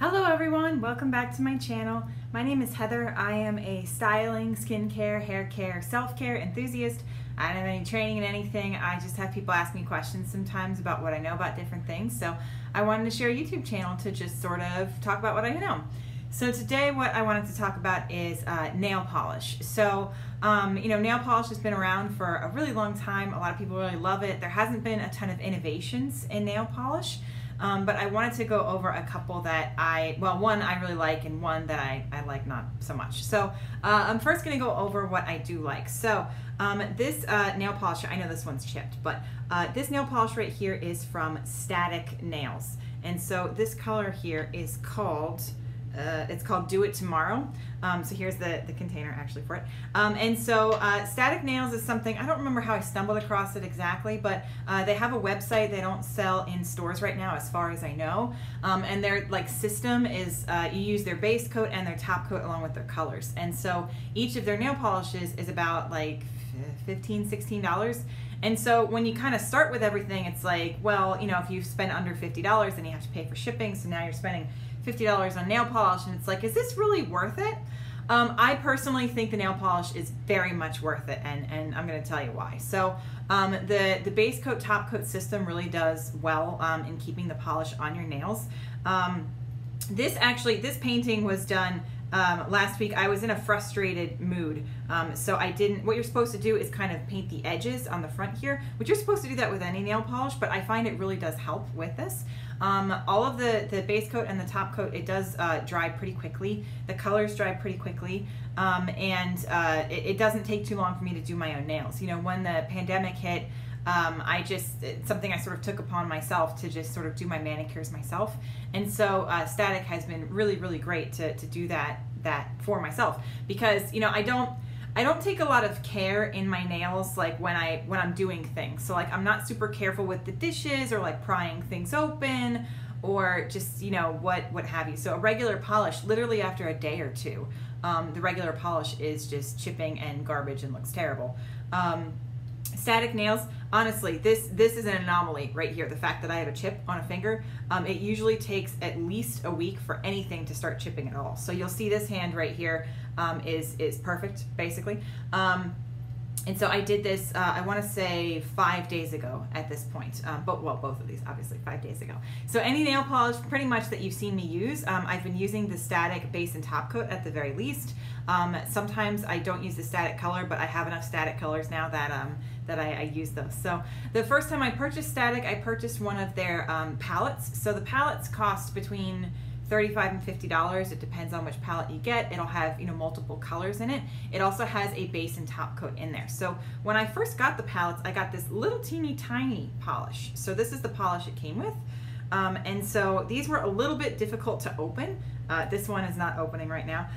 Hello everyone, welcome back to my channel. My name is Heather. I am a styling, skincare, hair care, self-care enthusiast. I don't have any training in anything. I just have people ask me questions sometimes about what I know about different things. So I wanted to share a YouTube channel to just sort of talk about what I know. So today what I wanted to talk about is nail polish. So, nail polish has been around for a really long time. A lot of people really love it. There hasn't been a ton of innovations in nail polish. But I wanted to go over a couple that one I really like and one that I like not so much. So I'm first going to go over what I do like. So this nail polish, I know this one's chipped, but this nail polish right here is from Static Nails. And so this color here is called, it's called Do It Tomorrow. So here's the container actually for it. And so Static Nails is something, I don't remember how I stumbled across it exactly, but they have a website. They don't sell in stores right now as far as I know. And their system is you use their base coat and their top coat along with their colors. And so each of their nail polishes is about like $15, $16. And so when you kind of start with everything, it's like, well, if you spend under $50, then you have to pay for shipping. So now you're spending $50 on nail polish, and it's like, is this really worth it? I personally think the nail polish is very much worth it, and I'm going to tell you why. So the base coat top coat system really does well in keeping the polish on your nails. This painting was done last week. I was in a frustrated mood, so I didn't. What you're supposed to do is kind of paint the edges on the front here, which you're supposed to do that with any nail polish, but I find it really does help with this. All of the base coat and the top coat, it does dry pretty quickly. The colors dry pretty quickly, and it doesn't take too long for me to do my own nails. When the pandemic hit, it's something I sort of took upon myself to just sort of do my manicures myself. And so Static has been really, really great to do that for myself, because I don't take a lot of care in my nails when I'm doing things. So I'm not super careful with the dishes or prying things open or just what have you. So a regular polish, literally after a day or two, the regular polish is just chipping and garbage and looks terrible. Static Nails, honestly, this is an anomaly right here. The fact that I have a chip on a finger, it usually takes at least a week for anything to start chipping at all. So you'll see this hand right here is perfect, basically. And so I did this, I want to say 5 days ago at this point, both of these, obviously 5 days ago. So any nail polish pretty much that you've seen me use, I've been using the Static base and top coat at the very least. Sometimes I don't use the Static color, but I have enough Static colors now that I use those. So the first time I purchased Static, I purchased one of their palettes. So the palettes cost between $35 and $50. It depends on which palette you get. It'll have multiple colors in it. It also has a base and top coat in there. So when I first got the palettes, I got this little teeny tiny polish. So this is the polish it came with. And so these were a little bit difficult to open. This one is not opening right now.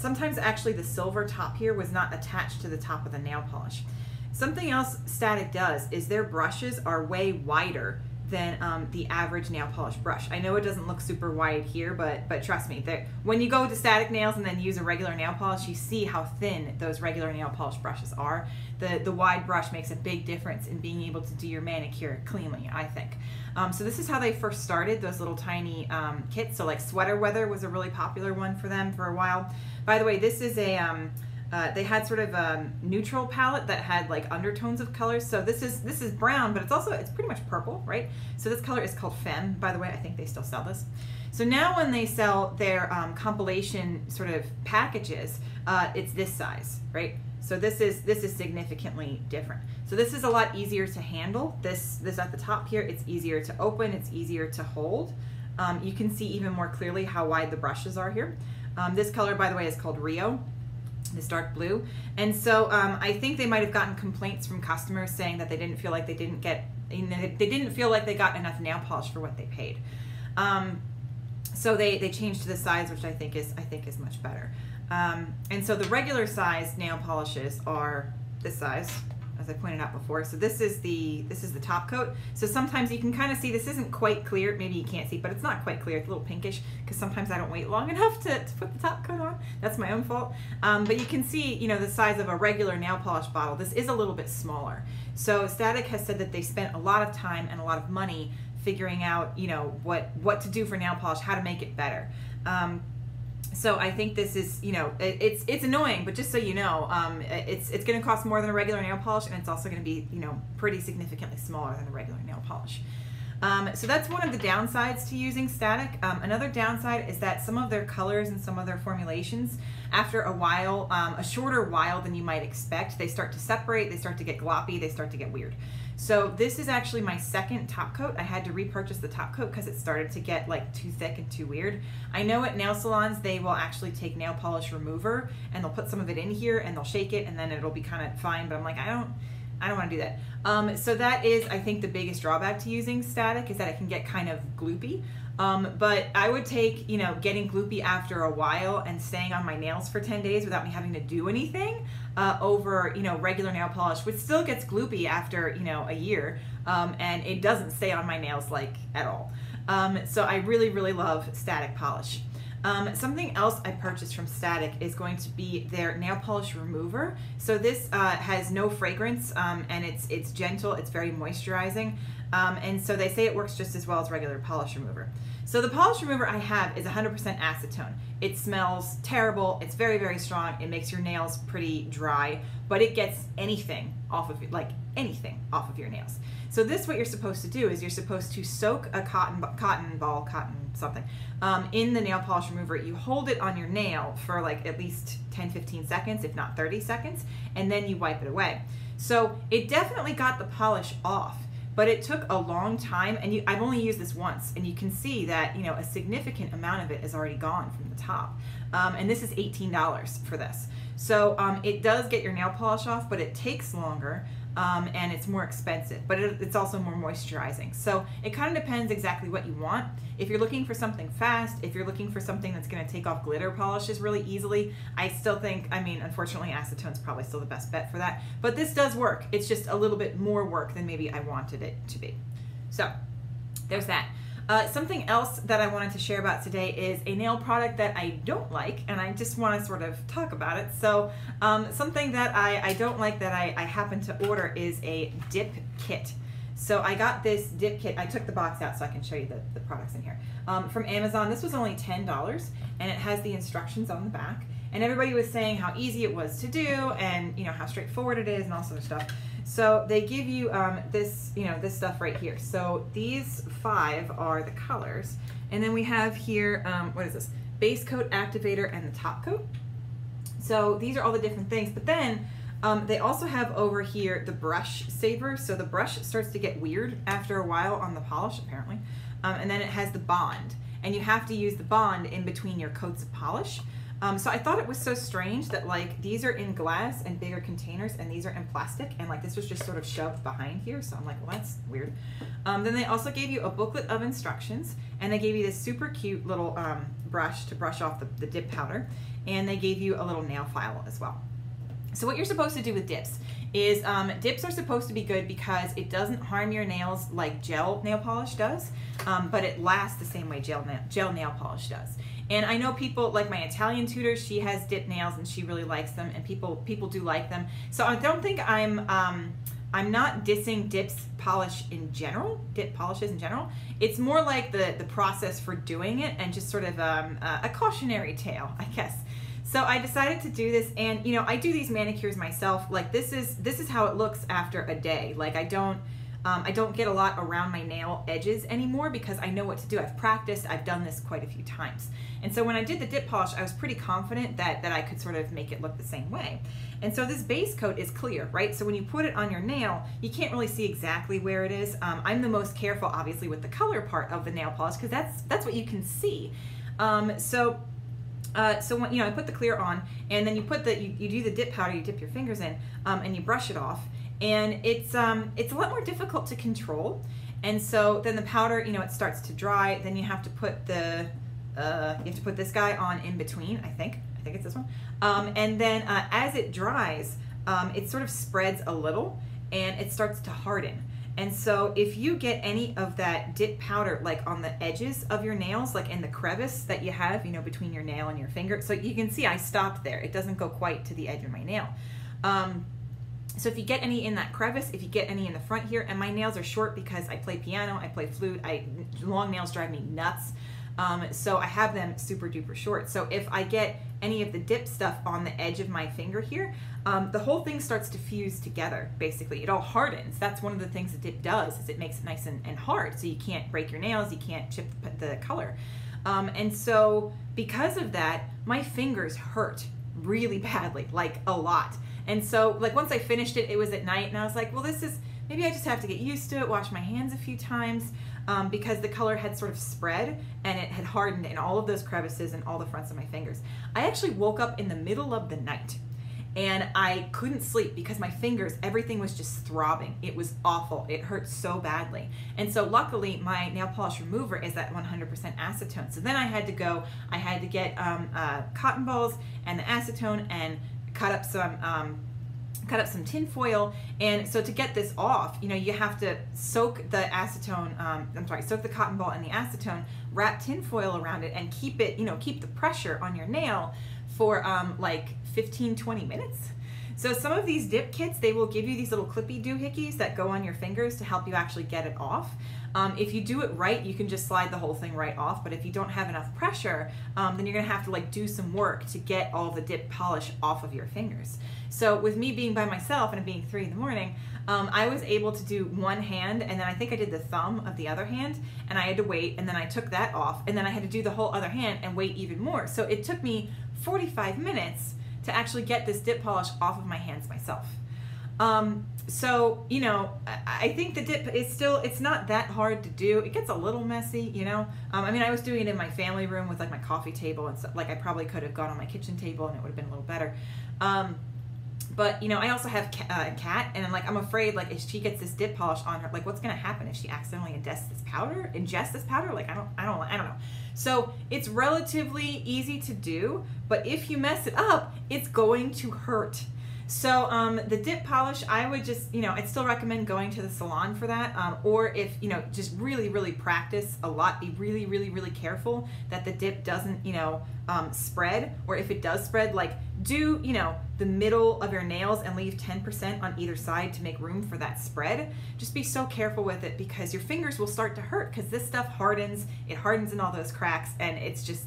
Sometimes actually the silver top here was not attached to the top of the nail polish. Something else Static does is their brushes are way wider than the average nail polish brush. I know it doesn't look super wide here, but trust me, when you go to Static Nails and then use a regular nail polish, you see how thin those regular nail polish brushes are. The wide brush makes a big difference in being able to do your manicure cleanly, I think. So this is how they first started, those little tiny kits. So Sweater Weather was a really popular one for them for a while. By the way, this is a they had sort of a neutral palette that had undertones of colors. So this is brown, but it's pretty much purple, right? So this color is called Femme. By the way, I think they still sell this. So now when they sell their compilation sort of packages, it's this size, right? So this is significantly different. So this is a lot easier to handle. This at the top here, it's easier to open, it's easier to hold. You can see even more clearly how wide the brushes are here. This color, by the way, is called Rio. This dark blue. And so I think they might have gotten complaints from customers saying that they didn't feel like they didn't feel like they got enough nail polish for what they paid. So they changed to the size, which I think is much better. And so the regular size nail polishes are this size, as I pointed out before. So this is the top coat. So sometimes you can kind of see this isn't quite clear. Maybe you can't see, but it's not quite clear. It's a little pinkish because sometimes I don't wait long enough to put the top coat on. That's my own fault. But you can see, the size of a regular nail polish bottle. This is a little bit smaller. So Static has said that they spent a lot of time and a lot of money figuring out, you know, what to do for nail polish, how to make it better. So I think this is, you know, it's annoying, but just so you know, it's going to cost more than a regular nail polish, and it's also going to be, you know, pretty significantly smaller than a regular nail polish. So that's one of the downsides to using Static. Another downside is that some of their colors and some of their formulations, after a while, a shorter while than you might expect, they start to separate, they start to get gloppy, they start to get weird. So this is actually my second top coat. I had to repurchase the top coat because it started to get like too thick and too weird. I know at nail salons they will actually take nail polish remover and they'll put some of it in here and they'll shake it and then it'll be kind of fine, but I'm like, I don't want to do that. So that is, I think, the biggest drawback to using Static is that it can get kind of gloopy. But I would take, you know, getting gloopy after a while and staying on my nails for 10 days without me having to do anything over, you know, regular nail polish, which still gets gloopy after, you know, a year, and it doesn't stay on my nails like at all. So I really, really love Static polish. Something else I purchased from Static is going to be their nail polish remover. So this has no fragrance, and it's gentle, it's very moisturizing, and so they say it works just as well as regular polish remover. So the polish remover I have is 100% acetone. It smells terrible, it's very, very strong, it makes your nails pretty dry, but it gets anything off of, like anything off of your nails. So this, what you're supposed to do is you're supposed to soak a cotton something, in the nail polish remover. You hold it on your nail for like at least 10-15 seconds, if not 30 seconds, and then you wipe it away. So it definitely got the polish off, but it took a long time, and I've only used this once, and you can see that, you know, a significant amount of it is already gone from the top. And this is $18 for this. So it does get your nail polish off, but it takes longer. And it's more expensive, but it's also more moisturizing. So it kind of depends exactly what you want. If you're looking for something fast, if you're looking for something that's going to take off glitter polishes really easily, I still think, I mean, unfortunately, acetone is probably still the best bet for that. But this does work. It's just a little bit more work than maybe I wanted it to be. So there's that. Something else that I wanted to share about today is a nail product that I don't like, and I just want to sort of talk about it. So something that I don't like that I happen to order is a dip kit. So I got this dip kit. I took the box out so I can show you the products in here. From Amazon. This was only $10, and it has the instructions on the back. And everybody was saying how easy it was to do, and you know how straightforward it is, and all sort of stuff. So they give you this, you know, this stuff right here. So these 5 are the colors, and then we have here, what is this? Base coat, activator, and the top coat. So these are all the different things. But then they also have over here the brush saver. So the brush starts to get weird after a while on the polish, apparently. And then it has the bond, and you have to use the bond in between your coats of polish. So I thought it was so strange that like these are in glass and bigger containers, and these are in plastic, and like this was just sort of shoved behind here. So I'm like, well, that's weird. Then they also gave you a booklet of instructions, and they gave you this super cute little brush to brush off the dip powder, and they gave you a little nail file as well. So what you're supposed to do with dips is dips are supposed to be good because it doesn't harm your nails like gel nail polish does, but it lasts the same way gel nail polish does. And I know people, like my Italian tutor, she has dip nails and she really likes them, and people do like them. So I don't think I'm not dissing dip polishes in general. It's more like the process for doing it, and just sort of a cautionary tale, I guess. So I decided to do this, and you know, I do these manicures myself. Like this is how it looks after a day. Like I don't get a lot around my nail edges anymore because I know what to do. I've practiced, I've done this quite a few times. And so when I did the dip polish, I was pretty confident that I could sort of make it look the same way. And so this base coat is clear, right? So when you put it on your nail, you can't really see exactly where it is. I'm the most careful, obviously, with the color part of the nail polish because that's what you can see. So when, you know, I put the clear on, and then you put you do the dip powder, you dip your fingers in, and you brush it off. And it's a lot more difficult to control. And so then the powder, you know, it starts to dry. Then you have to put this guy on in between. I think it's this one. And then as it dries, it sort of spreads a little, and it starts to harden. And so if you get any of that dip powder like on the edges of your nails, like in the crevice that you have, you know, between your nail and your finger, so you can see I stopped there. It doesn't go quite to the edge of my nail. So if you get any in that crevice, if you get any in the front here, and my nails are short because I play piano, I play flute, long nails drive me nuts. So I have them super duper short. So if I get any of the dip stuff on the edge of my finger here, the whole thing starts to fuse together, basically. It all hardens. That's one of the things that dip does, is it makes it nice and hard, so you can't break your nails, you can't chip the color. And so because of that, my fingers hurt really badly, like a lot. And so like once I finished it, it was at night, and I was like, well, this is, maybe I just have to get used to it, wash my hands a few times, because the color had sort of spread and it had hardened in all of those crevices and all the fronts of my fingers. I actually woke up in the middle of the night and I couldn't sleep because my fingers, everything was just throbbing. It was awful. It hurt so badly. And so luckily my nail polish remover is at 100% acetone. So then I had to get cotton balls and the acetone and cut up some tin foil. And so to get this off, you know, you have to soak the acetone, soak the cotton ball in the acetone, wrap tin foil around it, and keep it, you know, keep the pressure on your nail for like 15-20 minutes. So some of these dip kits, they will give you these little clippy doohickeys that go on your fingers to help you actually get it off. If you do it right, you can just slide the whole thing right off, but if you don't have enough pressure, then you're gonna have to like do some work to get all the dip polish off of your fingers. So with me being by myself and it being 3 in the morning, I was able to do one hand, and then I think I did the thumb of the other hand, and I had to wait, and then I took that off, and then I had to do the whole other hand and wait even more. So it took me 45 minutes to actually get this dip polish off of my hands myself. So, you know, I think the dip is still, it's not that hard to do. It gets a little messy, you know. I mean, I was doing it in my family room with like my coffee table and stuff. Like I probably could have gone on my kitchen table and it would have been a little better. But you know, I also have a cat, and I'm afraid like if she gets this dip polish on her, like what's gonna happen if she accidentally ingests this powder? Like I don't know. So it's relatively easy to do, but if you mess it up, it's going to hurt. So the dip polish, I would just, you know, I'd still recommend going to the salon for that, or if, you know, just really practice a lot, be really careful that the dip doesn't, you know, spread, or if it does spread, like do, you know, the middle of your nails and leave 10% on either side to make room for that spread. Just be so careful with it because your fingers will start to hurt because this stuff hardens, it hardens in all those cracks, and it's just,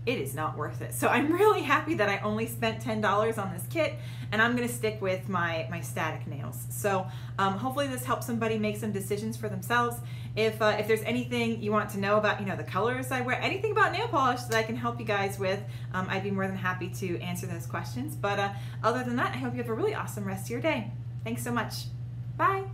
it is not worth it. So I'm really happy that I only spent $10 on this kit, and I'm gonna stick with my static nails. So hopefully this helps somebody make some decisions for themselves. If there's anything you want to know about, you know, the colors I wear, anything about nail polish that I can help you guys with, I'd be more than happy to answer those questions. But other than that, I hope you have a really awesome rest of your day. Thanks so much. Bye.